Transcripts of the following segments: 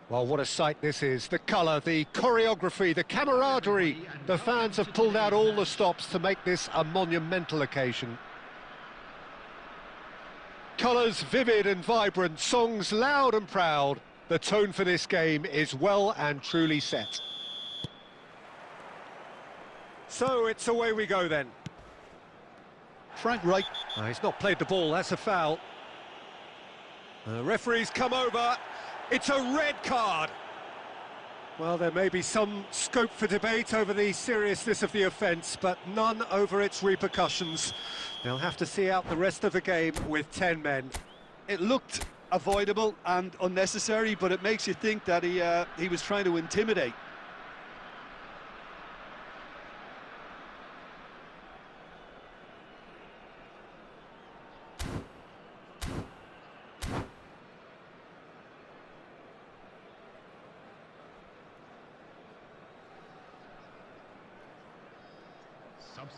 Well, what a sight this is. The colour, the choreography, the camaraderie. The fans have pulled out all the stops to make this a monumental occasion. Colours vivid and vibrant, songs loud and proud. The tone for this game is well and truly set. So it's away we go then. Frank Wright. He's not played the ball, that's a foul. The referee's come over. It's a red card. Well, there may be some scope for debate over the seriousness of the offence, but none over its repercussions. They'll have to see out the rest of the game with 10 men. It looked avoidable and unnecessary, but it makes you think that he was trying to intimidate.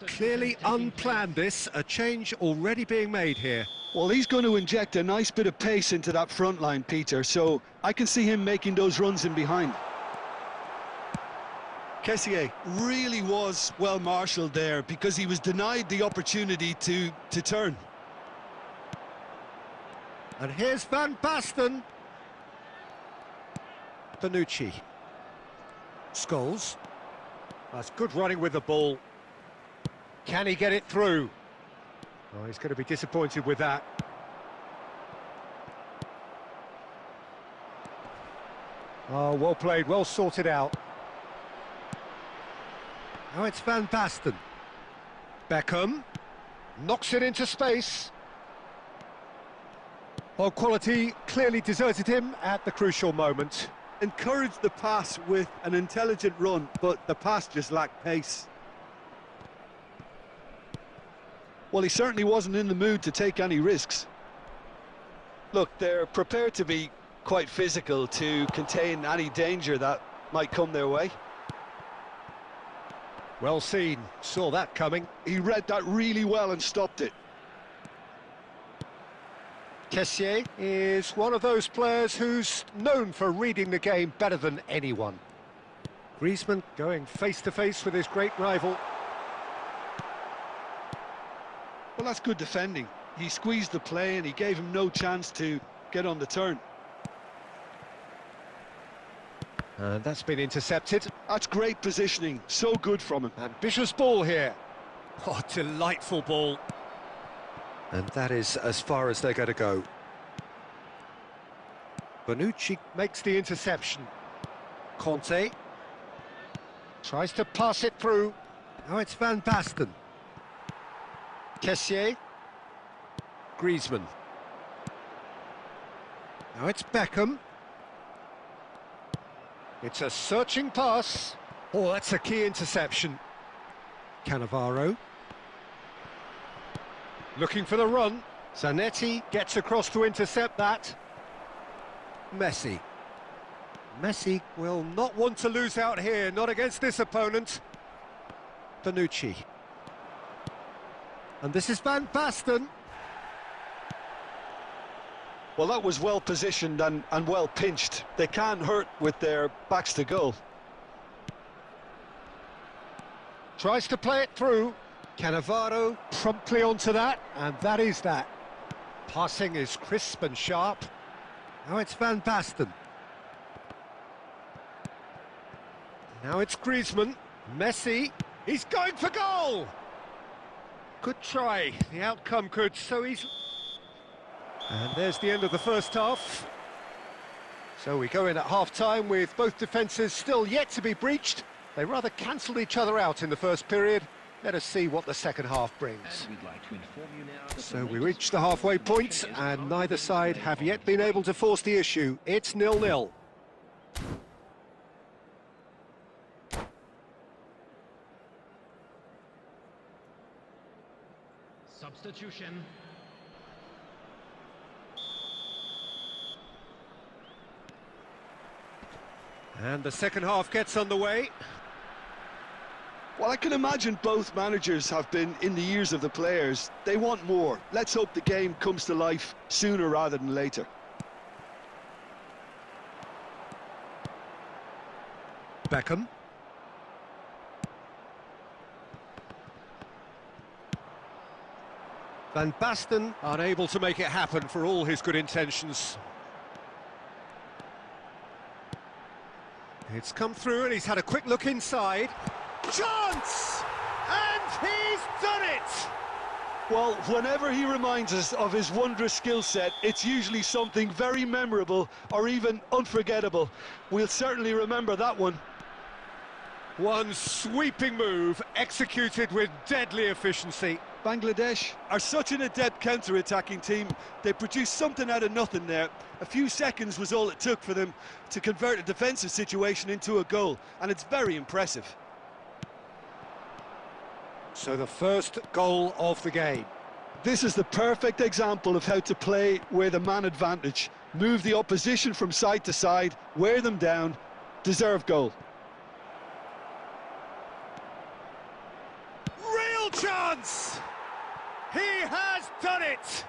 Clearly unplanned this, a change already being made here. Well, he's going to inject a nice bit of pace into that front line, Peter, so I can see him making those runs in behind. Kessié really was well marshalled there because he was denied the opportunity to turn. And here's Van Basten. Bonucci. Scholes. That's good running with the ball. Can he get it through? Oh, he's going to be disappointed with that. Oh, well played, well sorted out. Now it's Van Basten. Beckham knocks it into space. Well, quality clearly deserted him at the crucial moment. Encouraged the pass with an intelligent run, but the pass just lacked pace. Well, he certainly wasn't in the mood to take any risks. Look, they're prepared to be quite physical to contain any danger that might come their way. Well seen, saw that coming. He read that really well and stopped it. Kessié is one of those players who's known for reading the game better than anyone. Griezmann going face-to-face with his great rival. Well, that's good defending. He squeezed the play and he gave him no chance to get on the turn. And that's been intercepted. That's great positioning, so good from him. Ambitious ball here. Oh, delightful ball. And that is as far as they're going to go. Bonucci makes the interception. Conte tries to pass it through. Now it's Van Basten. Kessié. Griezmann. Now it's Beckham. It's a searching pass. Oh, that's a key interception. Cannavaro. Looking for the run. Zanetti gets across to intercept that. Messi. Messi will not want to lose out here, not against this opponent. Bonucci. And this is Van Basten. Well, that was well positioned and well pinched. They can't hurt with their backs to goal. Tries to play it through. Cannavaro promptly onto that, and that is that. Passing is crisp and sharp. Now it's Van Basten. Now it's Griezmann. Messi. He's going for goal! Good try. The outcome could so easily... And there's the end of the first half. So we go in at half-time with both defences still yet to be breached. They rather cancelled each other out in the first period. Let us see what the second half brings. So we reach the halfway point, and neither side have yet been able to force the issue. It's 0-0. Substitution. And the second half gets underway. Well, I can imagine both managers have been in the ears of the players. They want more. Let's hope the game comes to life sooner rather than later. Beckham. Van Basten unable to make it happen for all his good intentions. It's come through and he's had a quick look inside. Chance! And he's done it! Well, whenever he reminds us of his wondrous skill set, it's usually something very memorable or even unforgettable. We'll certainly remember that one. One sweeping move, executed with deadly efficiency. Bangladesh are such an adept counter-attacking team. They produced something out of nothing there. A few seconds was all it took for them to convert a defensive situation into a goal, and it's very impressive. So the first goal of the game. This is the perfect example of how to play with a man advantage. Move the opposition from side to side, wear them down, deserve goal. Real chance! He has done it!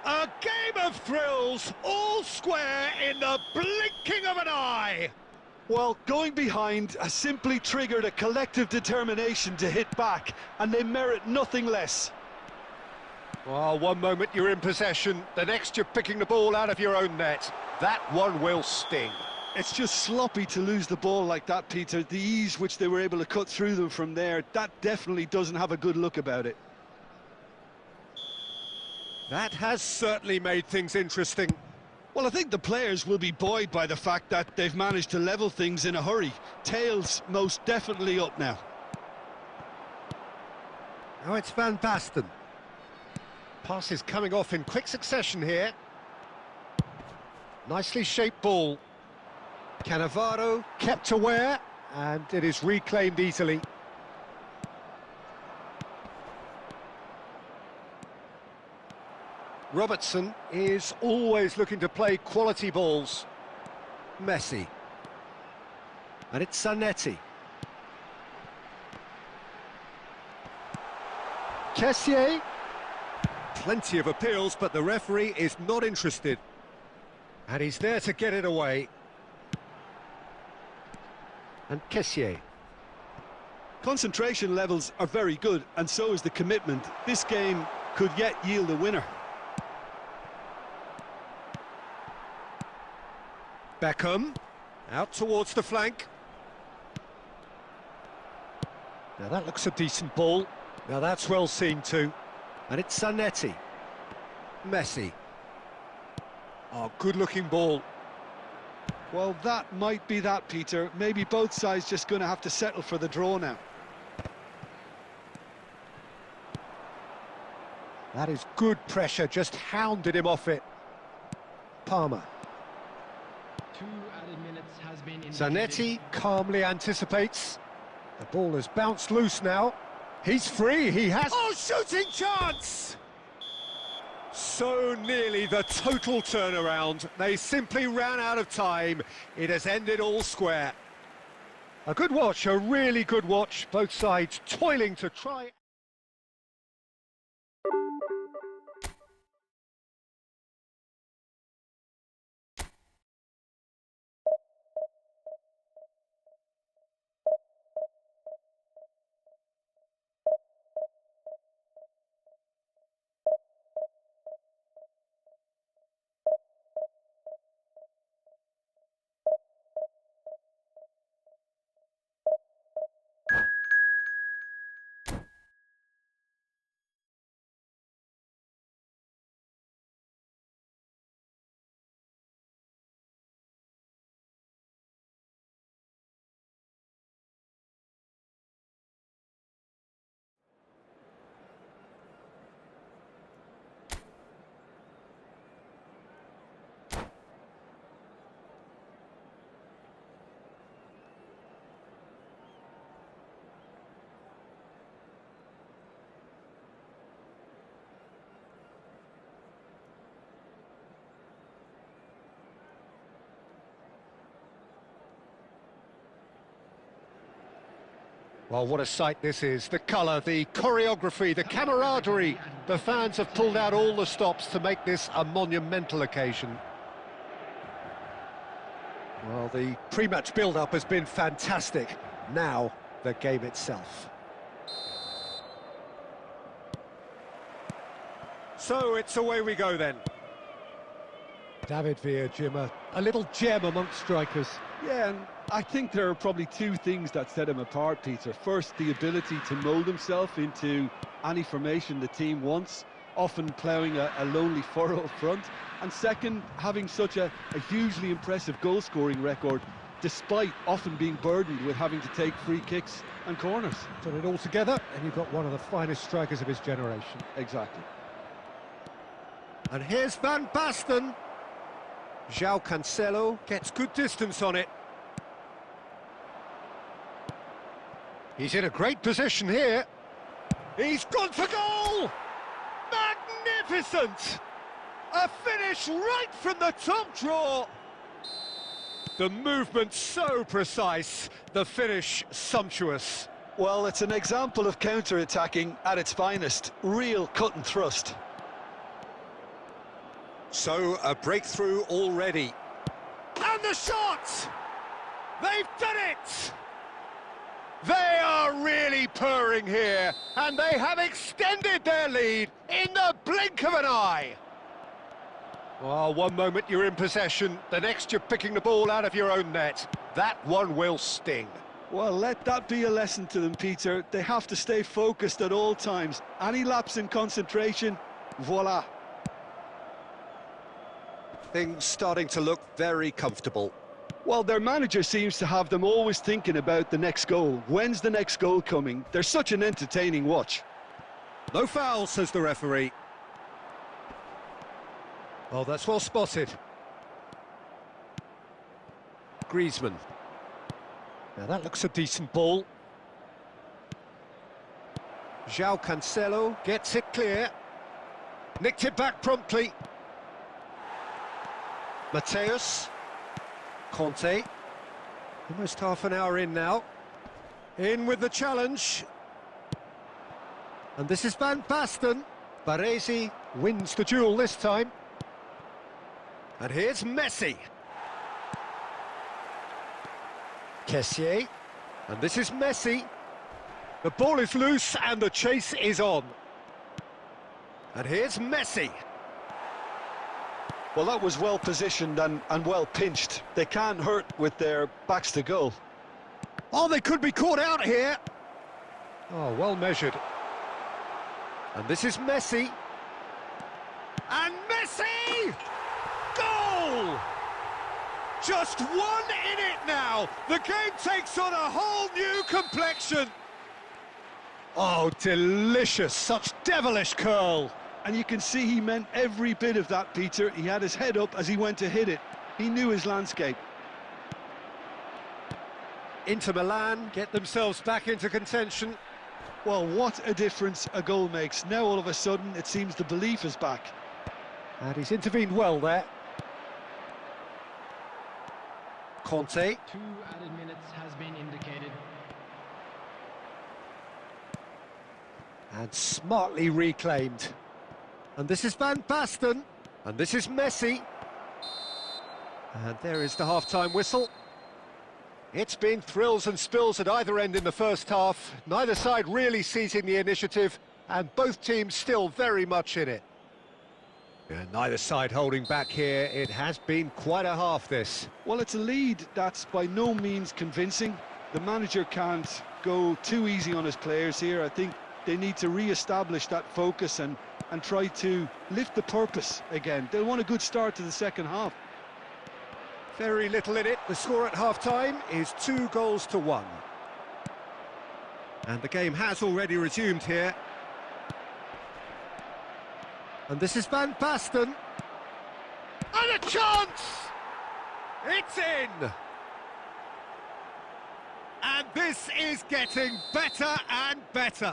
A game of thrills, all square in the blinking of an eye! Well, going behind has simply triggered a collective determination to hit back, and they merit nothing less. Well, one moment you're in possession, the next you're picking the ball out of your own net. That one will sting. It's just sloppy to lose the ball like that, Peter. The ease which they were able to cut through them from there, that definitely doesn't have a good look about it. That has certainly made things interesting. Well, I think the players will be buoyed by the fact that they've managed to level things in a hurry. Tails most definitely up now. Now it's Van Basten. Pass is coming off in quick succession here. Nicely shaped ball. Cannavaro kept aware, and it is reclaimed easily. Robertson is always looking to play quality balls. Messi. And it's Zanetti. Kessié. Plenty of appeals, but the referee is not interested. And he's there to get it away. And Kessié. Concentration levels are very good, and so is the commitment. This game could yet yield a winner. Beckham, out towards the flank. Now that looks a decent ball. Now that's well seen too. And it's Zanetti. Messi. Oh, good-looking ball. Well, that might be that, Peter. Maybe both sides just going to have to settle for the draw now. That is good pressure, just hounded him off it. Palmer. 2 added minutes has been indicated. Zanetti calmly anticipates. The ball has bounced loose now. He's free, he has... Oh, shooting chance! So nearly the total turnaround. They simply ran out of time. It has ended all square. A good watch, a really good watch. Both sides toiling to try... Well, what a sight this is. The colour, the choreography, the camaraderie. The fans have pulled out all the stops to make this a monumental occasion. Well, the pre-match build-up has been fantastic. Now, the game itself. So, it's away we go then. David Villa, Jim, a little gem amongst strikers. Yeah, and I think there are probably two things that set him apart, Peter. First, the ability to mould himself into any formation the team wants, often ploughing a lonely furrow up front. And second, having such a hugely impressive goal-scoring record, despite often being burdened with having to take free kicks and corners. Put it all together, and you've got one of the finest strikers of his generation. Exactly. And here's Van Basten. João Cancelo gets good distance on it. He's in a great position here. He's gone for goal! Magnificent! A finish right from the top draw. The movement so precise, the finish sumptuous. Well, it's an example of counter-attacking at its finest. Real cut and thrust. So, a breakthrough already. And the shot! They've done it! They are really purring here, and they have extended their lead in the blink of an eye. Well, one moment you're in possession, the next you're picking the ball out of your own net. That one will sting. Well, let that be a lesson to them, Peter. They have to stay focused at all times. Any lapse in concentration, voila. Things starting to look very comfortable. Well, their manager seems to have them always thinking about the next goal. When's the next goal coming? They're such an entertaining watch. No foul, says the referee. Oh, that's well spotted. Griezmann. Now that looks a decent ball. João Cancelo gets it clear. Nicked it back promptly. Mateus. Conte. Almost half an hour in now. In with the challenge. And this is Van Basten. Baresi wins the duel this time. And here's Messi. Kessié. And this is Messi. The ball is loose and the chase is on. And here's Messi. Well, that was well positioned and well pinched. They can't hurt with their backs to goal. Oh, they could be caught out here. Oh, well measured. And this is Messi. And Messi! Goal! Just one in it now. The game takes on a whole new complexion. Oh, delicious. Such devilish curl. And you can see he meant every bit of that, Peter. He had his head up as he went to hit it. He knew his landscape. Inter Milan get themselves back into contention. Well, what a difference a goal makes. Now all of a sudden it seems the belief is back. And he's intervened well there. Conte. 2 added minutes has been indicated. And smartly reclaimed. And this is Van Basten. And this is Messi. And there is the half-time whistle. It's been thrills and spills at either end in the first half. Neither side really seizing the initiative, and both teams still very much in it. And neither side holding back here. It has been quite a half, this. Well, it's a lead that's by no means convincing. The manager can't go too easy on his players here. I think they need to re-establish that focus and try to lift the purpose again. They'll want a good start to the second half. Very little in it. The score at half-time is 2-1. And the game has already resumed here. And this is Van Basten. And a chance! It's in! And this is getting better and better.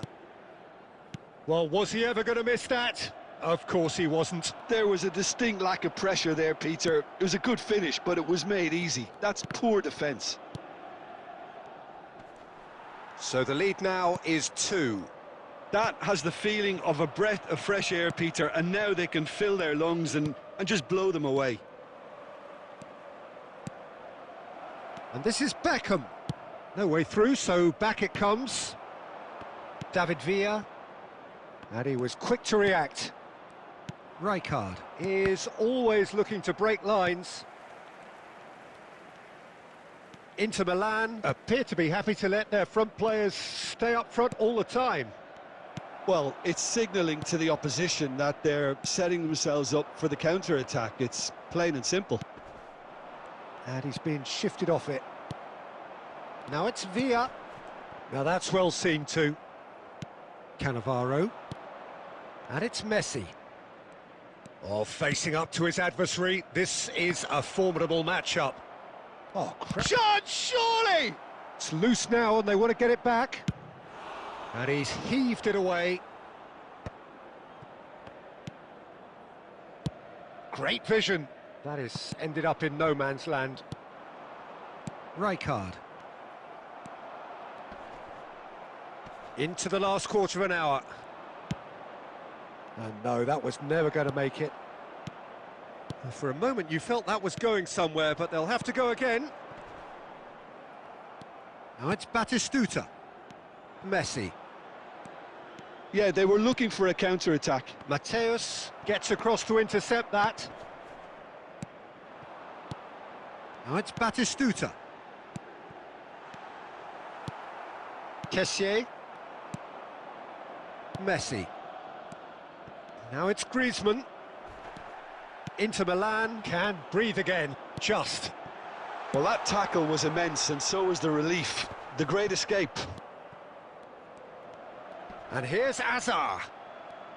Well, was he ever going to miss that? Of course he wasn't. There was a distinct lack of pressure there, Peter. It was a good finish, but it was made easy. That's poor defence. So the lead now is 2. That has the feeling of a breath of fresh air, Peter, and now they can fill their lungs and just blow them away. And this is Beckham. No way through, so back it comes. David Villa. And he was quick to react. Rijkaard is always looking to break lines. Inter Milan appear to be happy to let their front players stay up front all the time. Well, it's signalling to the opposition that they're setting themselves up for the counter-attack. It's plain and simple. And he's being shifted off it. Now it's Villa. Now that's well seen too. Cannavaro. And it's Messi. Oh, facing up to his adversary. This is a formidable matchup. Oh, crap. Chance, surely! It's loose now and they want to get it back. And he's heaved it away. Great vision. That has ended up in no man's land. Rijkaard. Into the last quarter of an hour. And no, that was never going to make it. For a moment you felt that was going somewhere, but they'll have to go again. Now it's Batistuta. Messi. Yeah, they were looking for a counter-attack. Mateus gets across to intercept that. Now it's Batistuta. Kessié. Messi. Now it's Griezmann. Inter Milan can breathe again, just. Well, that tackle was immense, and so was the relief. The great escape. And here's Azar.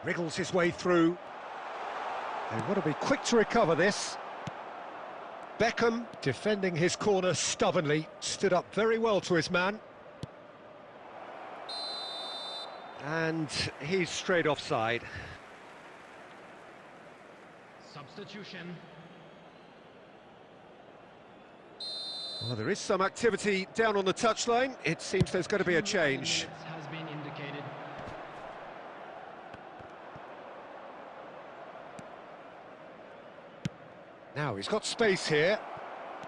Wriggles his way through. They want to be quick to recover this. Beckham, defending his corner stubbornly, stood up very well to his man. And he's straight offside. Substitution. Well, there is some activity down on the touchline. It seems there's going to be a change. Has been indicated. Now he's got space here.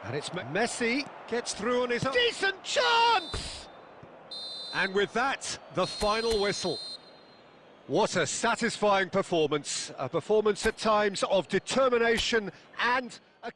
And it's Messi gets through on his own. Decent chance! And with that, the final whistle. What a satisfying performance. A performance at times of determination and a...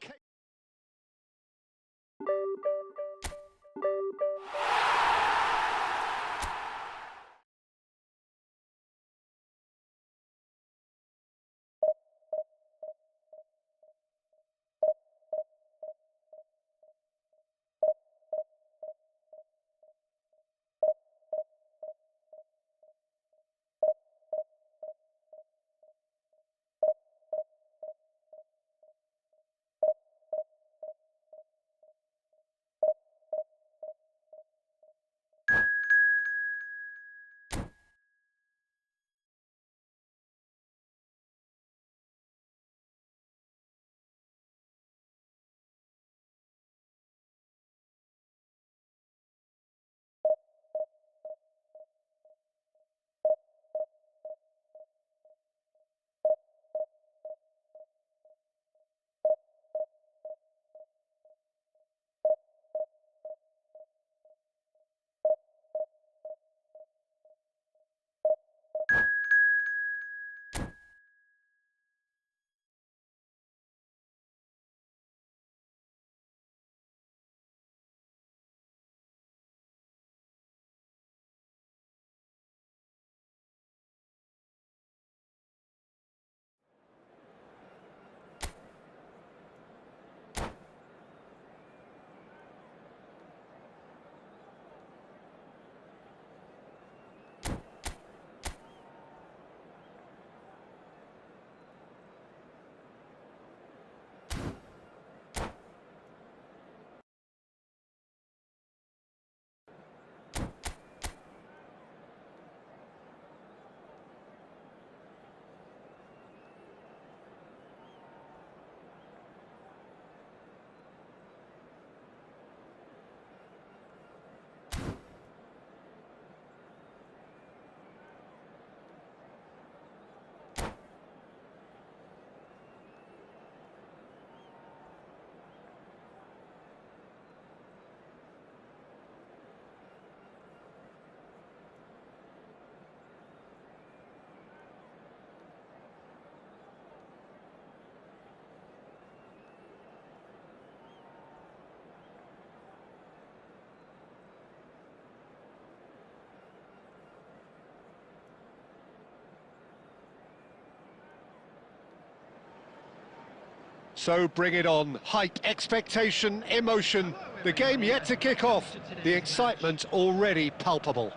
So bring it on. Hype, expectation, emotion. The game yet to kick off. The excitement already palpable.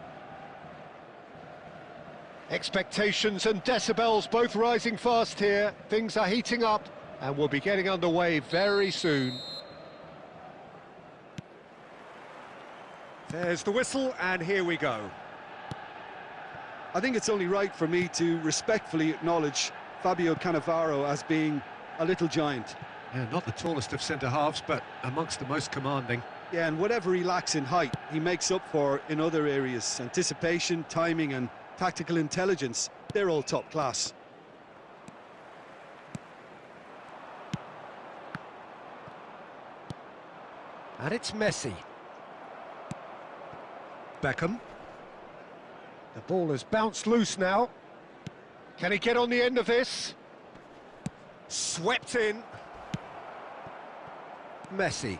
Expectations and decibels both rising fast here. Things are heating up and we'll be getting underway very soon. There's the whistle and here we go. I think it's only right for me to respectfully acknowledge Fabio Cannavaro as being a little giant. Yeah, not the tallest of centre-halves, but amongst the most commanding. Yeah, and whatever he lacks in height, he makes up for in other areas. Anticipation, timing and tactical intelligence, they're all top class. And it's Messi. Beckham. The ball has bounced loose now. Can he get on the end of this? Swept in. Messi.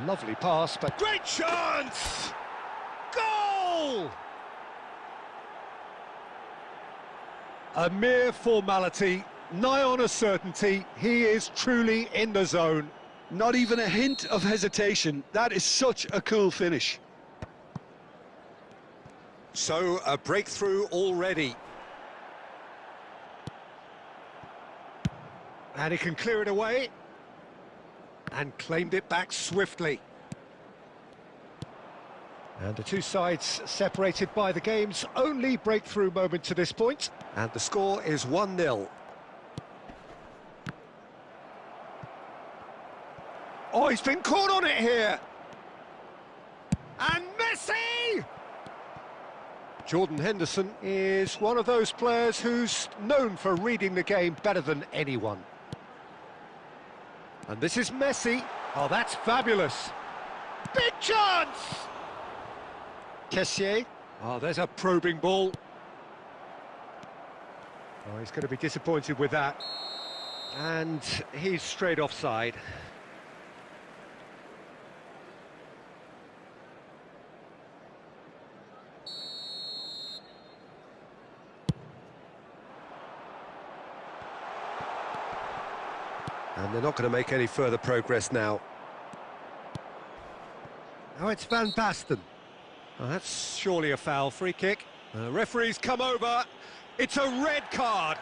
Lovely pass, but great chance! Goal! A mere formality, nigh on a certainty. He is truly in the zone. Not even a hint of hesitation. That is such a cool finish. So, a breakthrough already. And he can clear it away. And claimed it back swiftly. And the two sides separated by the game's only breakthrough moment to this point. And the score is 1-0. Oh, he's been caught on it here. And Messi! Jordan Henderson is one of those players who's known for reading the game better than anyone. And this is Messi. Oh, that's fabulous. Big chance! Kessié. Oh, there's a probing ball. Oh, he's going to be disappointed with that. And he's straight offside. And they're not going to make any further progress now. Now it's Van Basten. Oh, that's surely a foul. Free kick. The referee's come over. It's a red card.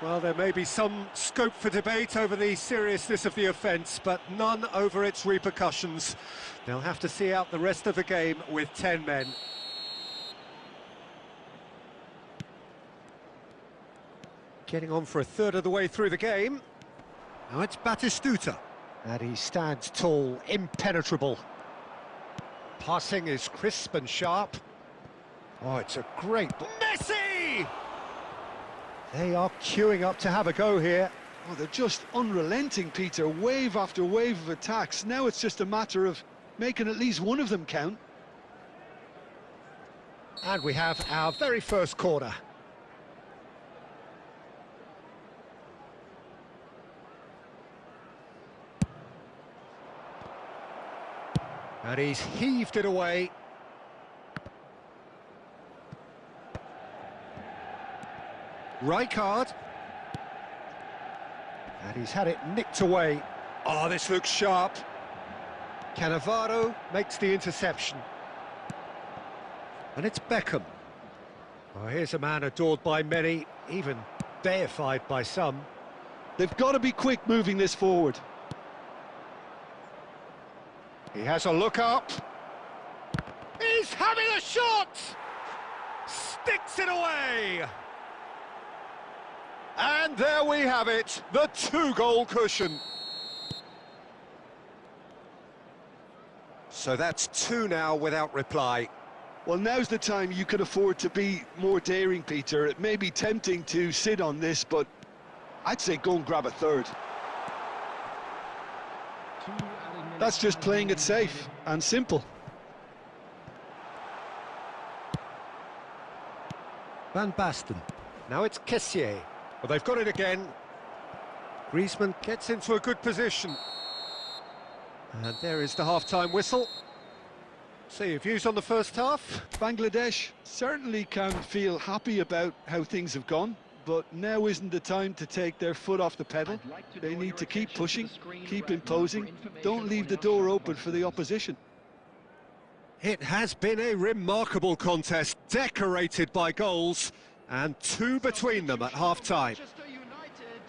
Well, there may be some scope for debate over the seriousness of the offence, but none over its repercussions. They'll have to see out the rest of the game with 10 men. Getting on for a third of the way through the game. Now it's Batistuta. And he stands tall, impenetrable. Passing is crisp and sharp. Oh, it's a great... Messi! They are queuing up to have a go here. Oh, they're just unrelenting, Peter. Wave after wave of attacks. Now it's just a matter of making at least one of them count. And we have our very first corner. And he's heaved it away. Rijkaard. And he's had it nicked away. Oh, this looks sharp. Cannavaro makes the interception. And it's Beckham. Oh, here's a man adored by many, even deified by some. They've got to be quick moving this forward. He has a look up. He's having a shot! Sticks it away! And there we have it, the two-goal cushion. So that's two now without reply. Well, now's the time you can afford to be more daring, Peter. It may be tempting to sit on this, but I'd say go and grab a third. That's just playing it safe and simple. Van Basten. Now it's Kessié. Well, they've got it again. Griezmann gets into a good position. And there is the half-time whistle. So your views on the first half? Bangladesh certainly can feel happy about how things have gone, but now isn't the time to take their foot off the pedal. They need to keep pushing, keep imposing, don't leave the door open for the opposition. It has been a remarkable contest, decorated by goals, and two between them at half-time. Manchester United,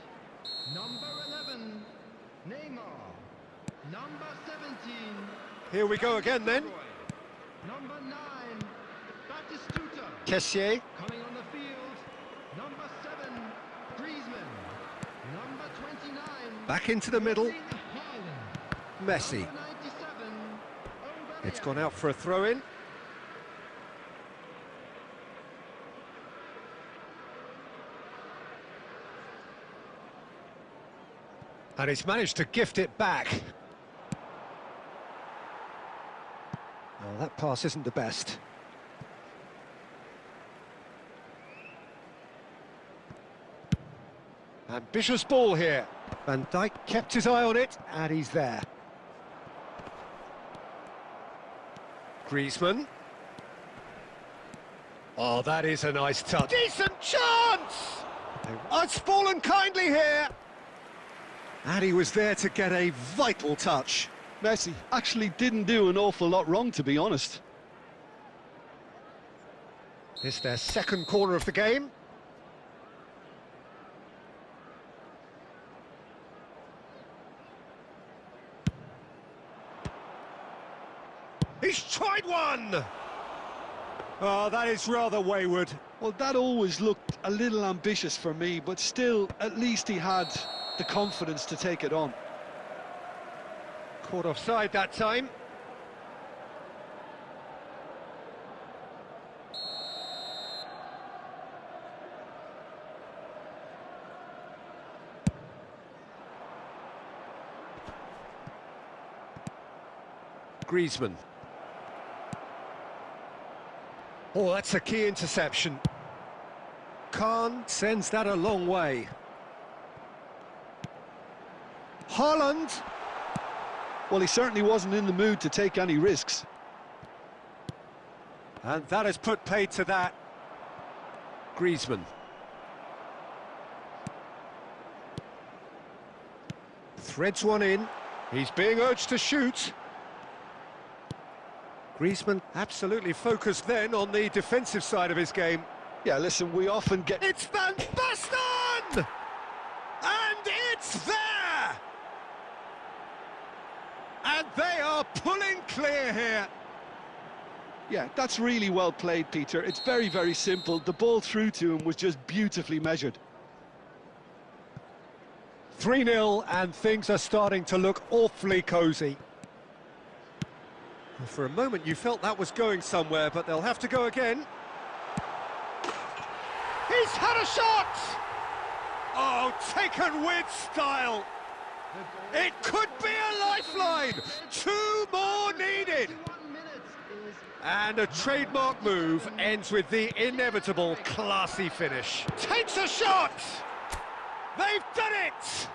number 11, Neymar, number 17. Here we go again then. Number 9, Batistuta. Kessié, Coming on the field, number 7, Griezmann. Number 29. back into the middle, Haaland. Messi. Number 97, It's gone out for a throw-in. And he's managed to gift it back. Oh, that pass isn't the best. Ambitious ball here. Van Dijk kept his eye on it, and he's there. Griezmann. Oh, that is a nice touch. Decent chance! Oh, it's fallen kindly here. And he was there to get a vital touch. Messi actually didn't do an awful lot wrong, to be honest. It's their second corner of the game. He's tried one! Oh, that is rather wayward. Well, that always looked a little ambitious for me, but still, at least he had the confidence to take it on. Caught offside that time. Griezmann. Oh, that's a key interception. Khan sends that a long way. Haaland. Well, he certainly wasn't in the mood to take any risks. And that has put paid to that. Griezmann. Threads one in. He's being urged to shoot. Griezmann absolutely focused then on the defensive side of his game. Yeah, listen, we often get... It's Van Basten! And it's there! And they are pulling clear here. Yeah, that's really well played, Peter. It's very, very simple. The ball through to him was just beautifully measured. 3-0, and things are starting to look awfully cosy. For a moment you felt that was going somewhere, but they'll have to go again. He's had a shot! Oh, taken with style! It could be a lifeline! 2 more needed! And a trademark move ends with the inevitable classy finish. Takes a shot! They've done it!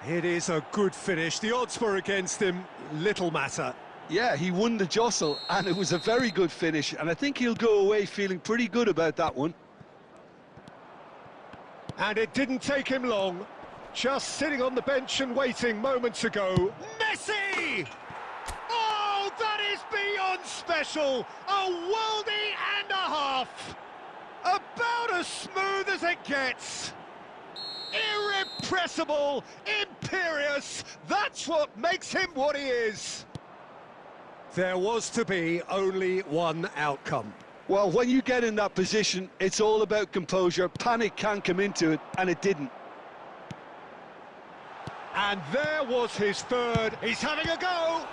It is a good finish. The odds were against him, little matter. Yeah, he won the jostle, and it was a very good finish, and I think he'll go away feeling pretty good about that one. And it didn't take him long. Just sitting on the bench and waiting moments ago. Messi! Oh, that is beyond special! A worldie and a half! About as smooth as it gets. Irrepressible, imperious, that's what makes him what he is. There was to be only one outcome. Well, when you get in that position, it's all about composure. Panic can come into it, and it didn't. And there was his third. He's having a go.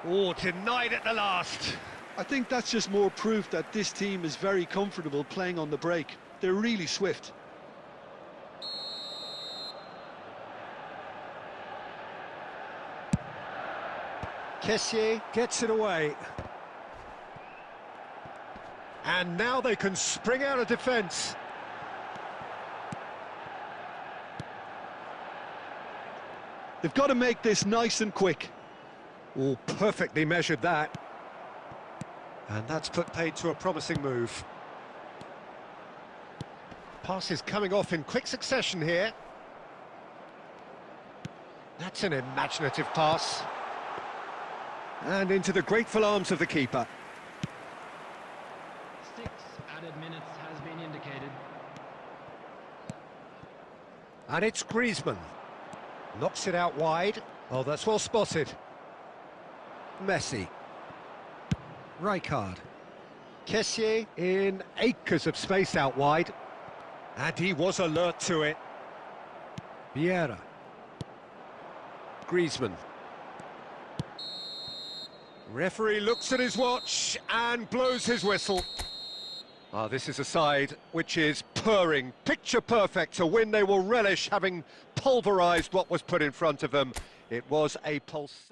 Oh, denied at the last. I think that's just more proof that this team is very comfortable playing on the break. They're really swift. Kessié gets it away. And now they can spring out of defence. They've got to make this nice and quick. All perfectly measured that. And that's put paid to a promising move. Pass is coming off in quick succession here. That's an imaginative pass. And into the grateful arms of the keeper. 6 added minutes has been indicated. And it's Griezmann. Knocks it out wide. Oh, that's well spotted. Messi. Rijkaard. Kessié in acres of space out wide. And he was alert to it. Vieira. Griezmann. Referee looks at his watch and blows his whistle. This is a side which is purring, picture perfect, a win they will relish, having pulverised what was put in front of them. It was a pulse.